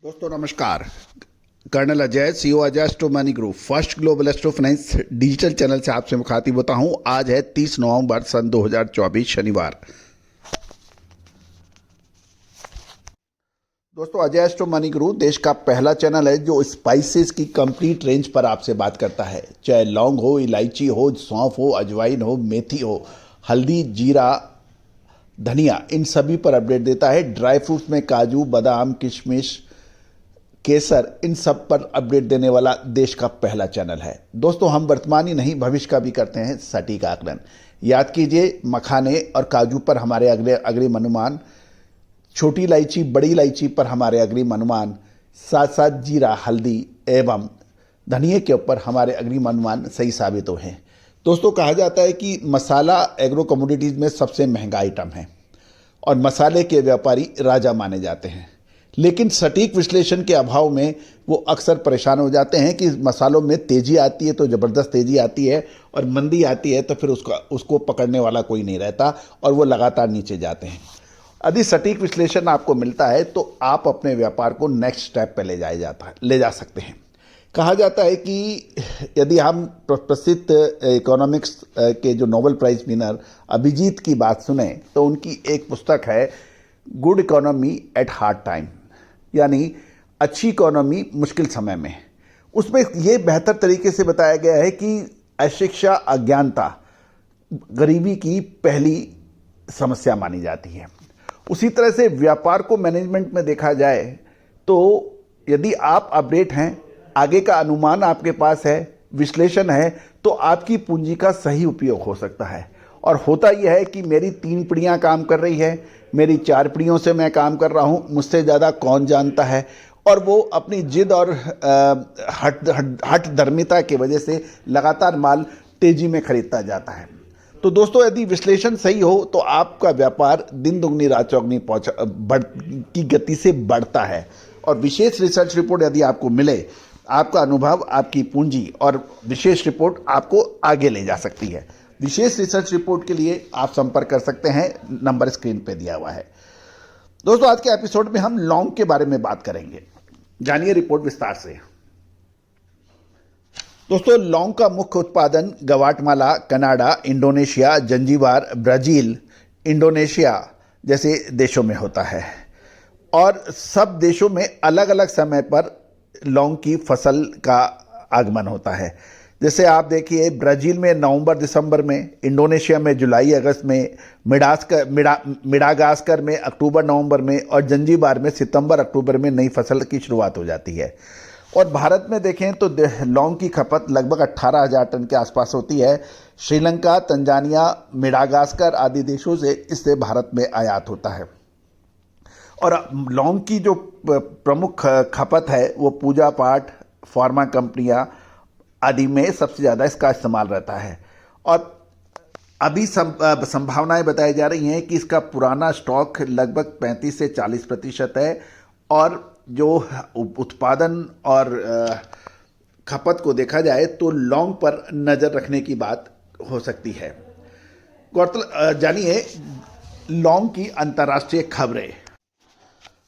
दोस्तों नमस्कार। Colonel Ajay, CEO Ajay astro money group, first global astro finance digital channel से आपसे मुखातिब होता हूं। आज है 30 नवंबर सन 2024 शनिवार। दोस्तों, अजय एस्ट्रो मनी ग्रुप देश का पहला चैनल है जो स्पाइसेस की कंप्लीट रेंज पर आपसे बात करता है। चाहे लौंग हो, इलायची हो, सौंफ हो, अजवाइन हो, मेथी हो, हल्दी, जीरा, धनिया, इन सभी पर अपडेट देता है। ड्राई फ्रूट्स में काजू, बादाम, किशमिश, केसर, इन सब पर अपडेट देने वाला देश का पहला चैनल है। दोस्तों, हम वर्तमान ही नहीं भविष्य का भी करते हैं सटीक आकलन। याद कीजिए, मखाने और काजू पर हमारे अग्रिम अनुमान, छोटी इलायची, बड़ी इलायची पर हमारे अग्रिम अनुमान, साथ साथ जीरा, हल्दी एवं धनिए के ऊपर हमारे अग्रिम अनुमान सही साबित हुए हैं। दोस्तों, कहा जाता है कि मसाला एग्रो कमोडिटीज में सबसे महंगा आइटम है और मसाले के व्यापारी राजा माने जाते हैं। लेकिन सटीक विश्लेषण के अभाव में वो अक्सर परेशान हो जाते हैं कि मसालों में तेजी आती है तो ज़बरदस्त तेजी आती है और मंदी आती है तो फिर उसको पकड़ने वाला कोई नहीं रहता और वो लगातार नीचे जाते हैं। यदि सटीक विश्लेषण आपको मिलता है तो आप अपने व्यापार को नेक्स्ट स्टेप पे ले जा सकते हैं। कहा जाता है कि यदि हम प्रसिद्ध इकोनॉमिक्स के जो नोबेल प्राइज विनर अभिजीत की बात सुने तो उनकी एक पुस्तक है good economy eight hard time, यानी अच्छी इकोनॉमी मुश्किल समय में। उसमें यह बेहतर तरीके से बताया गया है कि अशिक्षा, अज्ञानता गरीबी की पहली समस्या मानी जाती है। उसी तरह से व्यापार को मैनेजमेंट में देखा जाए तो यदि आप अपडेट हैं, आगे का अनुमान आपके पास है, विश्लेषण है, तो आपकी पूंजी का सही उपयोग हो सकता है। और होता यह है कि मेरी 3 पीढ़ियाँ काम कर रही है, मेरी 4 पीढ़ियों से मैं काम कर रहा हूँ, मुझसे ज़्यादा कौन जानता है। और वो अपनी जिद और हठ धर्मिता की वजह से लगातार माल तेजी में खरीदता जाता है। तो दोस्तों, यदि विश्लेषण सही हो तो आपका व्यापार दिन दुगनी रात चौगनी की गति से बढ़ता है। और विशेष रिसर्च रिपोर्ट यदि आपको मिले, आपका अनुभव, आपकी पूंजी और विशेष रिपोर्ट आपको आगे ले जा सकती है। विशेष रिसर्च रिपोर्ट के लिए आप संपर्क कर सकते हैं, नंबर स्क्रीन पे दिया हुआ है। दोस्तों, आज के एपिसोड में हम लौंग के बारे में बात करेंगे। जानिए रिपोर्ट विस्तार से। दोस्तों, लौंग का मुख्य उत्पादन Guatemala, Canada, Indonesia, Zanzibar, Brazil, Indonesia जैसे देशों में होता है और सब देशों में अलग अलग समय पर लौंग की फसल का आगमन होता है। जैसे आप देखिए, ब्राज़ील में नवंबर दिसंबर में, इंडोनेशिया में जुलाई अगस्त में, मिडागास्कर में अक्टूबर नवंबर में और जंजीबार में सितंबर अक्टूबर में नई फसल की शुरुआत हो जाती है। और भारत में देखें तो लौंग की खपत लगभग 18,000 टन के आसपास होती है। श्रीलंका, तंजानिया, मिडागास्कर आदि देशों से इससे भारत में आयात होता है। और लौंग की जो प्रमुख खपत है वो पूजा पाठ, फार्मा कंपनियां आदि में सबसे ज़्यादा इसका इस्तेमाल रहता है। और अभी संभावनाएं बताई जा रही हैं कि इसका पुराना स्टॉक लगभग 35 से 40% है और जो उत्पादन और खपत को देखा जाए तो लौंग पर नज़र रखने की बात हो सकती है। जानिए लौंग की अंतर्राष्ट्रीय खबरें।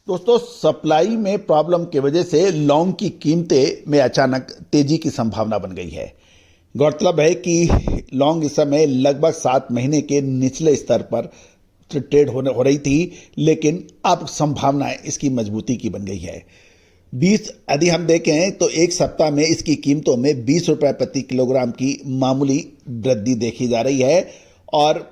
दोस्तों, सप्लाई में प्रॉब्लम की वजह से लौंग की कीमतें में अचानक तेजी की संभावना बन गई है। गौरतलब है कि लौंग इस समय लगभग 7 महीने के निचले स्तर पर ट्रेड हो रही थी, लेकिन अब संभावनाएं इसकी मजबूती की बन गई है। यदि हम देखें तो एक सप्ताह में इसकी कीमतों में 20 रुपये प्रति किलोग्राम की मामूली वृद्धि देखी जा रही है और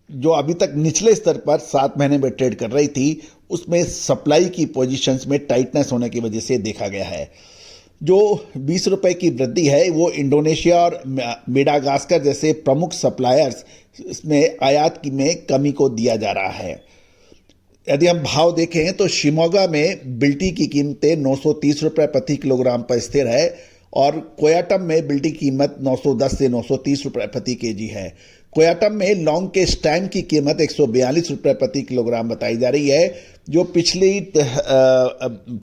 जो अभी तक निचले स्तर पर 7 महीने में ट्रेड कर रही थी उसमें सप्लाई की पोजीशंस में टाइटनेस होने की वजह से देखा गया है। जो 20 रुपये की वृद्धि है वो इंडोनेशिया और मिडागास्कर जैसे प्रमुख सप्लायर्स इसमें आयात में कमी को दिया जा रहा है। यदि हम भाव देखें तो शिमोगा में बिल्टी की कीमतें 930 रुपये प्रति किलोग्राम पर स्थिर है और कोयाटम में बिल्टी कीमत 910 से 930 रुपये प्रति केजी है। कोयाटम में लौंग के स्टैंड की कीमत 142 रुपये प्रति किलोग्राम बताई जा रही है, जो पिछली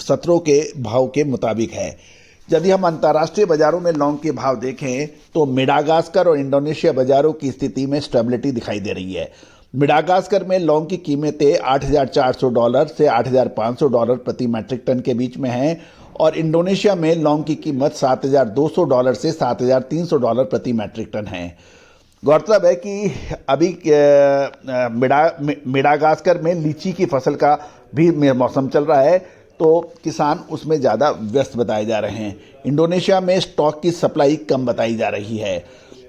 सत्रों के भाव के मुताबिक है। यदि हम अंतर्राष्ट्रीय बाजारों में लौंग के भाव देखें तो मिडागास्कर और इंडोनेशिया बाजारों की स्थिति में स्टेबिलिटी दिखाई दे रही है। मेडागास्कर में लौंग की कीमतें $8,400 से $8,500 प्रति मैट्रिक टन के बीच में हैं और इंडोनेशिया में लौंग की कीमत $7,200 से $7,300 प्रति मैट्रिक टन है। गौरतलब है कि अभी मेडागास्कर में लीची की फसल का भी मौसम चल रहा है, तो किसान उसमें ज़्यादा व्यस्त बताए जा रहे हैं। इंडोनेशिया में स्टॉक की सप्लाई कम बताई जा रही है।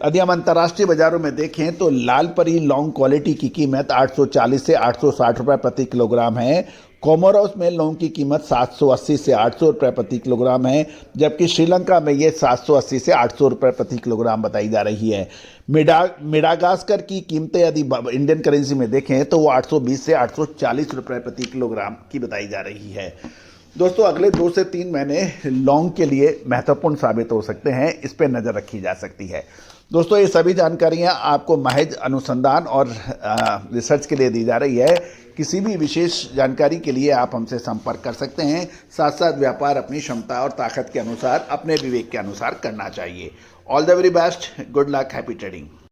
यदि हम अंतर्राष्ट्रीय बाजारों में देखें तो लाल परी लौंग क्वालिटी की कीमत 840 से 860 रुपये प्रति किलोग्राम है। कोमोरोस में लौंग की कीमत 780 से 800 रुपये प्रति किलोग्राम है, जबकि श्रीलंका में ये 780 से 800 रुपये प्रति किलोग्राम बताई जा रही है। मेडागास्कर की कीमतें यदि इंडियन करेंसी में देखें तो वो 820 से 840 रुपये प्रति किलोग्राम की बताई जा रही है। दोस्तों, अगले 2 से 3 महीने लौंग के लिए महत्वपूर्ण साबित हो सकते हैं, इस पर नज़र रखी जा सकती है। दोस्तों, ये सभी जानकारियां आपको महज अनुसंधान और रिसर्च के लिए दी जा रही है। किसी भी विशेष जानकारी के लिए आप हमसे संपर्क कर सकते हैं। साथ साथ व्यापार अपनी क्षमता और ताकत के अनुसार, अपने विवेक के अनुसार करना चाहिए। All the very best, good luck, happy trading.